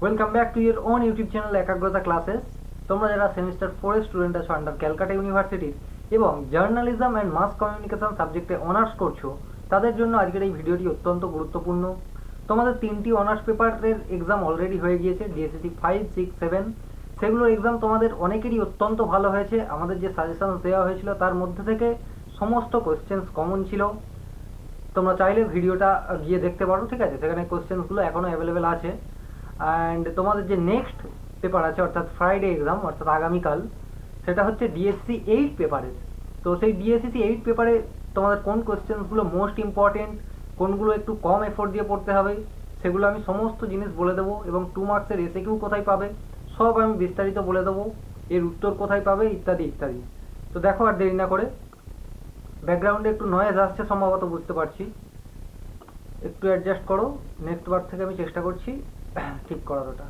Welcome back to your own YouTube channel একাগ্রতা classes. তোমরা যারা সেমিস্টার 4 এর স্টুডেন্ট আছো আন্ডার ক্যালকাটা ইউনিভার্সিটির এবং জার্নালিজম অ্যান্ড মাস কমিউনিকেশন সাবজেক্টে অনার্স করছো, তাদের জন্য আজকের এই ভিডিওটি অত্যন্ত গুরুত্বপূর্ণ। তোমাদের 3টি অনার্স পেপারের এক্সাম অলরেডি হয়ে গিয়েছে, ডিএসসিসি 5, 6, 7। সেগুলোর এক্সাম তোমাদের অনেকেরই অত্যন্ত ভালো হয়েছে। আমাদের যে সাজেশনস দেওয়া হয়েছিল তার মধ্যে থেকে সমস্ত কোয়েশ্চেন্স কমন ছিল। তোমরা চাইলে ভিডিওটা গিয়ে দেখতে পারো, ঠিক আছে? সেখানে কোয়েশ্চেন্সগুলো এখনও অ্যাভেলেবেল আছে। অ্যান্ড তোমাদের যে নেক্সট পেপার আছে অর্থাৎ ফ্রাইডে এক্সাম অর্থাৎ আগামীকাল, সেটা হচ্ছে ডিএসসি 8 পেপারের। তো সেই ডিএসসি 8 পেপারে তোমাদের কোন কোয়েশ্চেন্সগুলো মোস্ট ইম্পর্টেন্ট, কোনগুলো একটু কম এফোর্ট দিয়ে পড়তে হবে, সেগুলো আমি সমস্ত জিনিস বলে দেবো। এবং 2 মার্কসের এসএকিউ কোথায় পাবে সব আমি বিস্তারিত বলে দেবো, এর উত্তর কোথায় পাবে ইত্যাদি ইত্যাদি। তো দেখো আর দেরি না করে, ব্যাকগ্রাউন্ডে একটু নয়েজ আসছে সম্ভবত, বুঝতে পারছি, একটু অ্যাডজাস্ট করো। নেক্সট বার থেকে আমি চেষ্টা করছি ঠিক করার। ওটা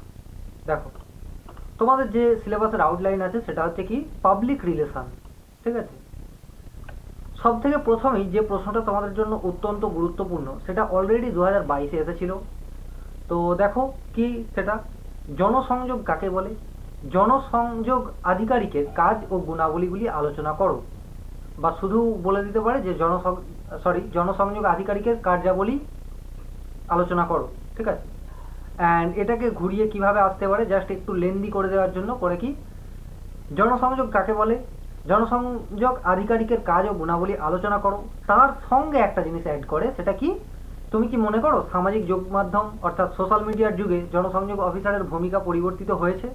দেখো, তোমাদের যে সিলেবাসের আউটলাইন আছে সেটা হচ্ছে কি পাবলিক রিলেশন, ঠিক আছে? সব থেকে প্রথমেই যে প্রশ্নটা তোমাদের জন্য অত্যন্ত গুরুত্বপূর্ণ সেটা অলরেডি 2022-এ এসেছিল। তো দেখো কি সেটা, জনসংযোগ কাকে বলে? জনসংযোগ আধিকারিকের কাজ ও গুণাবলীগুলি আলোচনা করো। বা শুধু বলে দিতে পারে যে জনসংযোগ আধিকারিকের কার্যাবলী আলোচনা করো, ঠিক আছে? অ্যান্ড এটাকে ঘুরিয়ে কিভাবে আসতে পারে, জাস্ট একটু লেন্দি করে দেওয়ার জন্য করে কি, জনসংযোগ কাকে বলে, জনসংযোগ আধিকারিকের কাজ ও গুণাবলী আলোচনা করো। তার সঙ্গে একটা জিনিস অ্যাড করে, সেটা কি, তুমি কি মনে করো সামাজিক যোগ মাধ্যম অর্থাৎ সোশ্যাল মিডিয়ার যুগে জনসংযোগ অফিসারের ভূমিকা পরিবর্তিত হয়েছে?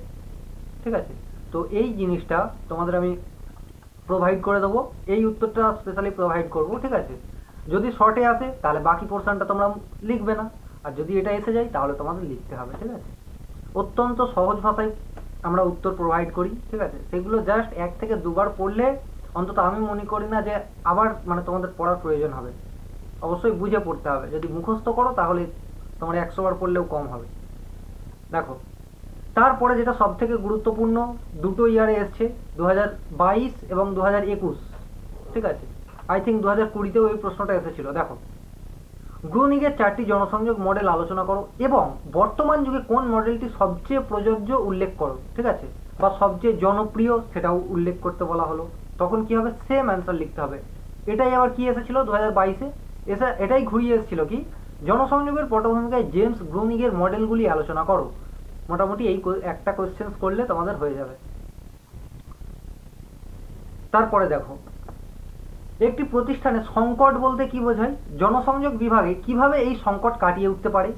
ঠিক আছে, তো এই জিনিসটা তোমাদের আমি প্রোভাইড করে দেবো, এই উত্তরটা স্পেশালি প্রোভাইড করবো, ঠিক আছে? যদি শর্টে আসে তাহলে বাকি পোর্শনটা তোমরা লিখবে না, আর যদি এটা এসে যায় তাহলে তোমাদের লিখতে হবে, ঠিক আছে? অত্যন্ত সহজ ভাষায় আমরা উত্তর প্রোভাইড করি, ঠিক আছে? সেগুলো জাস্ট 1 থেকে 2 বার পড়লে অন্তত আমি মনে করি না যে আবার তোমাদের পড়ার প্রয়োজন হবে। অবশ্যই বুঝে পড়তে হবে, যদি মুখস্থ করো তাহলে তোমার 100 বার পড়লেও কম হবে। দেখো, তারপরে যেটা সব থেকে গুরুত্বপূর্ণ, দুটো ইয়ারে এসছে, 2022 এবং 2021, ঠিক আছে? আই থিঙ্ক 2020-তেও এই প্রশ্নটা এসেছিল। দেখো, গ্রুনিগের 4টি জনসংযোগ মডেল আলোচনা করো এবং বর্তমান যুগে কোন মডেলটি সবচেয়ে প্রযোজ্য উল্লেখ করো, ঠিক আছে? বা সবচেয়ে জনপ্রিয় সেটাও উল্লেখ করতে বলা হলো। তখন কি হবে, সেম অ্যান্সার লিখতে হবে। এটাই আবার কি এসেছিল 2022-এ, এটাই ঘুরিয়ে এসেছিল কি, জনসংযোগের পটভূমিকায় জেমস গ্রুনিগের মডেলগুলি আলোচনা করো। মোটামুটি এই একটা কোয়েশ্চেন্স করলে তোমাদের হয়ে যাবে। তারপরে দেখো, একটি প্রতিষ্ঠানে সংকট বলতে কি বোঝায়, জনসংযোগ বিভাগে কিভাবে এই সংকট কাটিয়ে উঠতে পারে,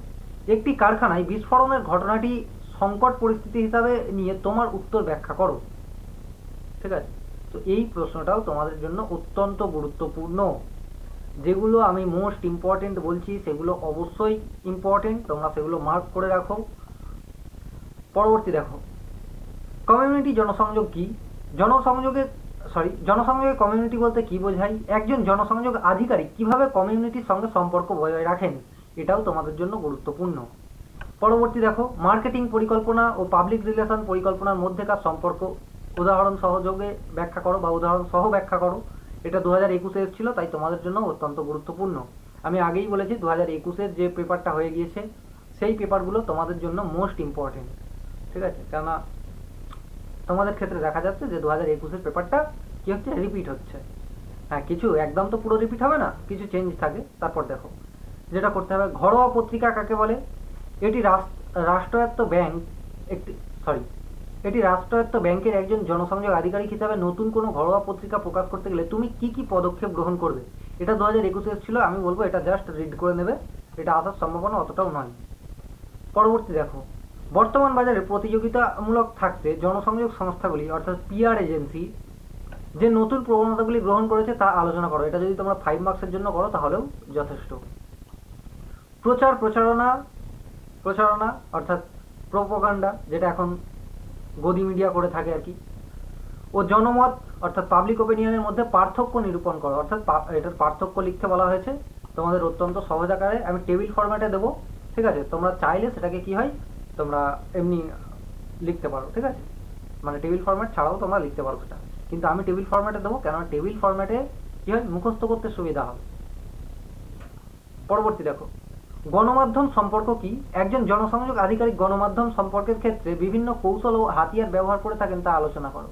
একটি কারখানায় বিস্ফোরণের ঘটনাটি সংকট পরিস্থিতি হিসাবে নিয়ে তোমার উত্তর ব্যাখ্যা করো, ঠিক আছে? তো এই প্রশ্নটাও তোমাদের জন্য অত্যন্ত গুরুত্বপূর্ণ। যেগুলো আমি মোস্ট ইম্পর্টেন্ট বলছি সেগুলো অবশ্যই ইম্পর্টেন্ট, তোমরা সেগুলো মার্ক করে রাখো। পরবর্তী দেখো, কমিউনিটি জনসংযোগ কি, জনসংযোগে কমিউনিটি বলতে কি বোঝায়, একজন জনসংযোগ আধিকারিক কিভাবে কমিউনিটির সঙ্গে সম্পর্ক বজায় রাখেন, এটাও তোমাদের জন্য গুরুত্বপূর্ণ। পরবর্তী দেখো, মার্কেটিং পরিকল্পনা ও পাবলিক রিলেশন পরিকল্পনার মধ্যেকার সম্পর্ক উদাহরণ সহযোগে ব্যাখ্যা করো বা উদাহরণ সহ ব্যাখ্যা করো। এটা 2021-এ এসেছিল, তাই তোমাদের জন্য অত্যন্ত গুরুত্বপূর্ণ। আমি আগেই বলেছি 2021-এর যে পেপারটা হয়ে গিয়েছে সেই পেপারগুলো তোমাদের জন্য মোস্ট ইম্পর্টেন্ট, ঠিক আছে? কেননা তোমাদের ক্ষেত্রে দেখা যাচ্ছে যে 2021-এর পেপারটা কি হচ্ছে, রিপিট হচ্ছে। হ্যাঁ, কিছু একদম তো পুরো রিপিট হবে না, কিছু চেঞ্জ থাকে। তারপর দেখো, যেটা করতে হবে, ঘরোয়া পত্রিকা কাকে বলে, এটি রাষ্ট্রায়ত্ত ব্যাংকের একজন জনসংযোগ আধিকারিক হিসাবে নতুন কোনো ঘরোয়া পত্রিকা প্রকাশ করতে গেলে তুমি কি কি পদক্ষেপ গ্রহণ করবে। এটা 2021-এ ছিল, আমি বলবো এটা জাস্ট রিড করে নেবে, এটা আসার সম্ভাবনা অতটাও নয়। পরবর্তী দেখো, বর্তমান বাজারে প্রতিযোগিতামূলক থাকতে জনসংযোগ সংস্থাগুলি অর্থাৎ পিআর এজেন্সি যে নতুন প্রবণতাগুলি গ্রহণ করেছে তা আলোচনা করো। এটা যদি তোমরা 5 মার্কসের জন্য করো তাহলেও যথেষ্ট। প্রচারণা অর্থাৎ প্রোপাগান্ডা, যেটা এখন গদি মিডিয়া করে থাকে আর কি, ও জনমত অর্থাৎ পাবলিক ওপিনিয়নের মধ্যে পার্থক্য নিরূপণ করো। অর্থাৎ এটার পার্থক্য লিখতে বলা হয়েছে তোমাদের অত্যন্ত সহজ আকারে, আমি টেবিল ফরম্যাটে দেবো, ঠিক আছে? তোমরা চাইলে সেটাকে কি হয়, তোমরা এমনি লিখতে পারো, ঠিক আছে? মানে টেবিল ফরম্যাট ছাড়াও তোমরা লিখতে পারো সেটা, কিন্তু আমি টেবিল ফরম্যাটে দেবো, কেননা টেবিল ফরম্যাটে কি হয়, মুখস্থ করতে সুবিধা হবে। পরবর্তী দেখো, গণমাধ্যম সম্পর্ক কি? একজন জনসংযোগ আধিকারিক গণমাধ্যম সম্পর্কের ক্ষেত্রে বিভিন্ন কৌশল ও হাতিয়ার ব্যবহার করে থাকেন তা আলোচনা করো।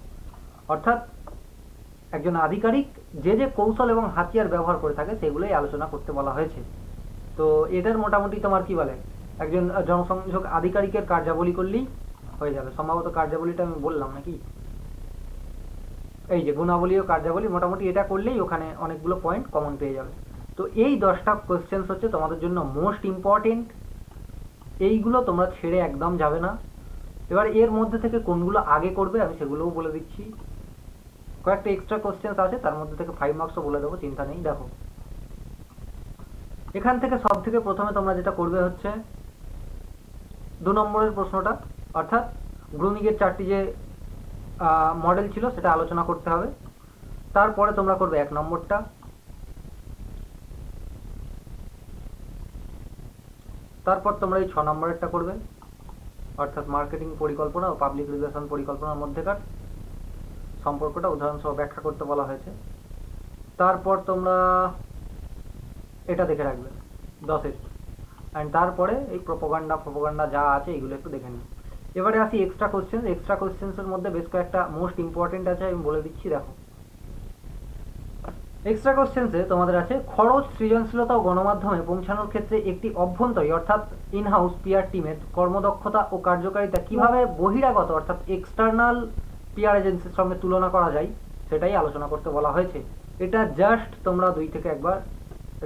অর্থাৎ একজন আধিকারিক যে যে কৌশল এবং হাতিয়ার ব্যবহার করে থাকে সেগুলোই আলোচনা করতে বলা হয়েছে। তো এটার মোটামুটি তোমার কি বলে, একজন জনসংযোগ আধিকারিকের কার্যাবলী করলেই হয়ে যাবে। সম্ভবত কার্যাবলীটা আমি বললাম নাকি, এই যে গুণাবলী ও কার্যাবলী, মোটামুটি এটা করলেই ওখানে অনেকগুলো পয়েন্ট কমন পেয়ে যাবে। তো এই 10টা কোয়েশ্চেন্স হচ্ছে তোমাদের জন্য মোস্ট ইম্পর্টেন্ট, এইগুলো তোমরা ছেড়ে একদম যাবে না। এবার এর মধ্যে থেকে কোনগুলো আগে করবে আমি সেগুলোও বলে দিচ্ছি। কয়েকটা এক্সট্রা কোয়েশ্চেন্স আছে, তার মধ্যে থেকে 5 মার্কসও বলে দেবো, চিন্তা নেই। দেখো এখান থেকে সব থেকে প্রথমে তোমরা যেটা করবে হচ্ছে 2 নম্বরের প্রশ্নটা, অর্থাৎ গ্রুনিগের 4টি যে মডেল ছিল সেটা আলোচনা করতে হবে। তারপরে তোমরা করবে 1 নম্বরটা, তারপর তোমরা এই 6 নম্বরেরটা করবে, অর্থাৎ মার্কেটিং পরিকল্পনা ও পাবলিক রিলেশন পরিকল্পনার মধ্যেকার সম্পর্কটা উদাহরণসহ ব্যাখ্যা করতে বলা হয়েছে। তারপর তোমরা এটা দেখে রাখবে 10-এর, অ্যান্ড তারপরে এই প্রোপাগান্ডা যা আছে এগুলো একটু দেখে নিই। এবারে আসি এক্সট্রা কোশ্চেন। এক্সট্রা কোশ্চেন্সের মধ্যে বেশ কয়েকটা মোস্ট ইম্পর্টেন্ট আছে, আমি বলে দিচ্ছি। দেখো এক্সট্রা কোশ্চেন্সে তোমাদের আছে খরচ, সৃজনশীলতা ও গণমাধ্যমে পৌঁছানোর ক্ষেত্রে একটি অভ্যন্তরী অর্থাৎ ইনহাউস পিআর টিমের কর্মদক্ষতা ও কার্যকারিতা কিভাবে বহিরাগত অর্থাৎ এক্সটার্নাল পিআর এজেন্সির সঙ্গে তুলনা করা যায় সেটাই আলোচনা করতে বলা হয়েছে। এটা জাস্ট তোমরা 2 থেকে একবার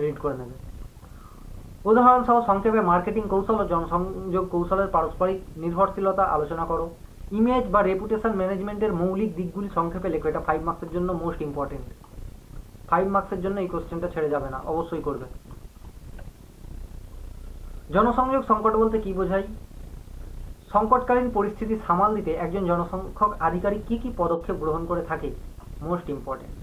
রিড করে নেবে। উদাহরণসহ সংক্ষেপে মার্কেটিং কৌশল ও জনসংযোগ কৌশলের পারস্পরিক নির্ভরশীলতা আলোচনা করো। ইমেজ বা রেপুটেশন ম্যানেজমেন্টের মৌলিক দিকগুলি সংক্ষেপে লেখো। এটা 5 মার্কসের জন্য মোস্ট ইম্পর্টেন্ট। 5 মার্কসের জন্য এই কোশ্চেনটা ছেড়ে যাবে না, অবশ্যই করবে। জনসংযোগ সংকট বলতে কি বোঝায়? সংকটকালীন পরিস্থিতি সামাল দিতে একজন জনসংযোগ আধিকারিক কি কি পদক্ষেপ গ্রহণ করে থাকে, মোস্ট ইম্পর্টেন্ট।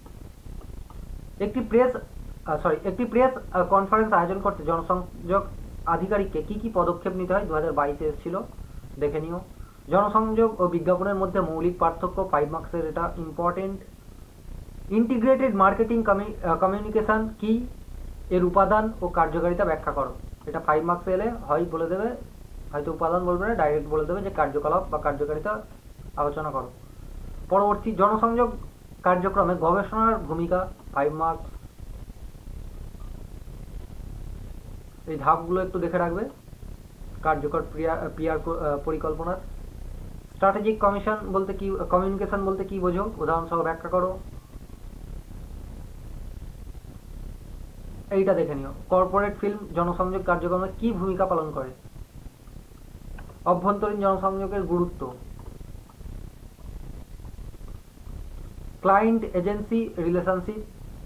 একটি প্রেস কনফারেন্স আয়োজন করতে জনসংযোগ আধিকারিককে কি কি পদক্ষেপ নিতে হয় 2022-এ এসেছিল, দেখে নিও। জনসংযোগ ও বিজ্ঞাপনের মধ্যে মৌলিক পার্থক্য, 5 মার্কসের, এটা ইম্পর্টেন্ট। ইন্টিগ্রেটেড মার্কেটিং কমিউনিকেশন কি, এর উপাদান ও কার্যকারিতা ব্যাখ্যা করো। এটা 5 মার্কসে এলে হয় বলে দেবে, হয়তো উপাদান বলবে না, ডাইরেক্ট বলে দেবে যে কার্যকলাপ বা কার্যকারিতা আলোচনা করো। পরবর্তী জনসংযোগ কার্যক্রমে গবেষণার ভূমিকা, 5 মার্কস। এই ধাপগুলো একটু দেখে রাখবে কার্যকর পিআর পরিকল্পনার। স্ট্র্যাটেজিক কমিউনিকেশন বলতে কি বোঝো, উদাহরণসহ ব্যাখ্যা করো। এইটা দেখে নিও। কর্পোরেট ফিল্ম জনসংযোগ কার্যক্রমে কি ভূমিকা পালন করে। অভ্যন্তরীণ জনসংযোগের গুরুত্ব। ক্লায়েন্ট এজেন্সি রিলেশনশিপ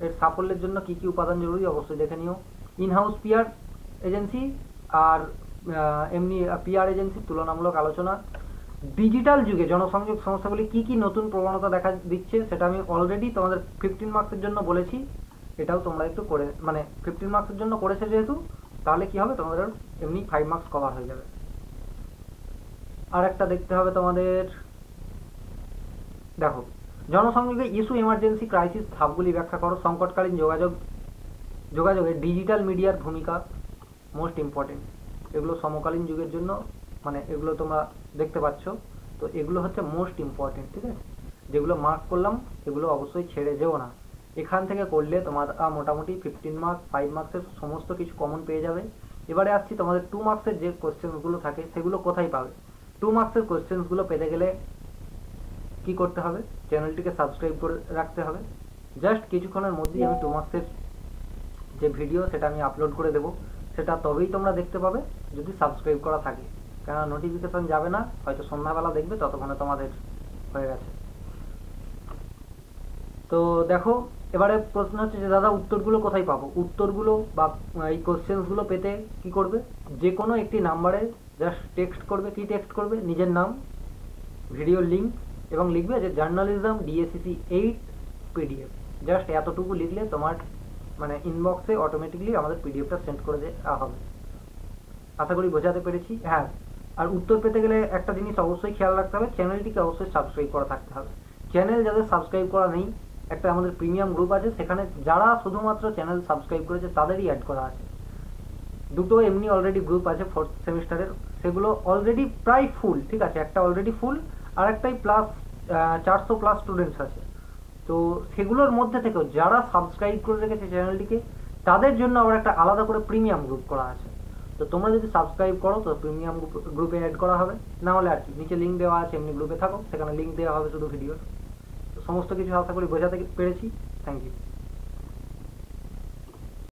এর সাফল্যের জন্য কি কি উপাদান জরুরি, অবশ্যই দেখে নিও। ইনহাউস পিআর এজেন্সি আর এমনি পিআর এজেন্সির তুলনামূলক আলোচনা। ডিজিটাল যুগে জনসংযোগ সংস্থাগুলি কি কি নতুন প্রবণতা দেখা দিচ্ছে, সেটা আমি অলরেডি তোমাদের 15 মার্কসের জন্য বলেছি। এটাও তোমরা একটু করে, মানে 15 মার্কসের জন্য করেছে যেহেতু, তাহলে কি হবে তোমাদের এমনি 5 মার্কস কভার হয়ে যাবে। আর একটা দেখতে হবে তোমাদের, দেখো জনসংযোগে ইস্যু, এমার্জেন্সি, ক্রাইসিস ধাপগুলি ব্যাখ্যা করো। সংকটকালীন যোগাযোগে ডিজিটাল মিডিয়ার ভূমিকা, মোস্ট ইম্পর্টেন্ট। এগুলো সমকালীন যুগের জন্য, মানে এগুলো তোমরা দেখতে পাচ্ছ, তো এগুলো হচ্ছে মোস্ট ইম্পর্টেন্ট, ঠিক আছে। যেগুলো মার্ক করলাম এগুলো অবশ্যই ছেড়ে যেও না। এখান থেকে করলে তোমার মোটামুটি 15 মার্কস 5 মার্কসের সমস্ত কিছু কমন পেয়ে যাবে। এবারে আসছি তোমাদের 2 মার্কসের যে কোশ্চেনগুলো থাকে সেগুলো কোথায় পাবে। 2 মার্কসের কোশ্চেনগুলো পেতে গেলে কি করতে হবে, চ্যানেলটিকে সাবস্ক্রাইব করে রাখতে হবে। জাস্ট কিছুক্ষণের মধ্যেই আমি 2 মার্কসের যে ভিডিও সেটা আমি আপলোড করে দেবো, সেটা তবেই তোমরা দেখতে পাবে যদি সাবস্ক্রাইব করা থাকে, কেননা নোটিফিকেশন যাবে না, হয়তো সন্ধ্যাবেলা দেখবে, ততক্ষণে তোমাদের হয়ে গেছে। তো দেখো এবারে প্রশ্ন হচ্ছে যে দাদা উত্তরগুলো কোথায় পাবো। উত্তরগুলো বা এই কোশ্চেন্সগুলো পেতে কি করবে, যে কোনো একটি নাম্বারে জাস্ট টেক্সট করবে। কি টেক্সট করবে, নিজের নাম, ভিডিও লিঙ্ক এবং লিখবে যে জার্নালিজম ডিএসসিসি 8 পিডিএফ। জাস্ট এতটুকু লিখলে তোমার মানে ইনবক্সে অটোমেটিকলি আমাদের পিডিএফটা সেন্ড করে দেওয়া হবে। আশা করি বোঝাতে পেরেছি। হ্যাঁ, আর উত্তর পেতে গেলে একটা জিনিস অবশ্যই খেয়াল রাখতে হবে, চ্যানেলটিকে অবশ্যই সাবস্ক্রাইব করা থাকতে হবে। চ্যানেল যাদের সাবস্ক্রাইব করা নেই, একটা আমাদের প্রিমিয়াম গ্রুপ আছে, সেখানে যারা শুধুমাত্র চ্যানেল সাবস্ক্রাইব করেছে তাদেরই অ্যাড করা আছে। দুটো এমনি অলরেডি গ্রুপ আছে ফোর্থ সেমিস্টারের, সেগুলো অলরেডি প্রায় ফুল, ঠিক আছে, একটা অলরেডি ফুল আর একটাই প্লাস 400+ স্টুডেন্টস আছে। তো সেগুলোর মধ্যে থেকেও যারা সাবস্ক্রাইব করে রেখেছে চ্যানেলটিকে তাদের জন্য আবার একটা আলাদা করে প্রিমিয়াম গ্রুপ করা আছে। তো তোমরা যদি সাবস্ক্রাইব করো তো প্রিমিয়াম গ্রুপে অ্যাড করা হবে, না হলে আর কি নিচে লিঙ্ক দেওয়া আছে, এমনি গ্রুপে থাকো, সেখানে লিঙ্ক দেওয়া হবে শুধু ভিডিওর। তো সমস্ত কিছু আশা করি বোঝাতে পেরেছি। Thank you.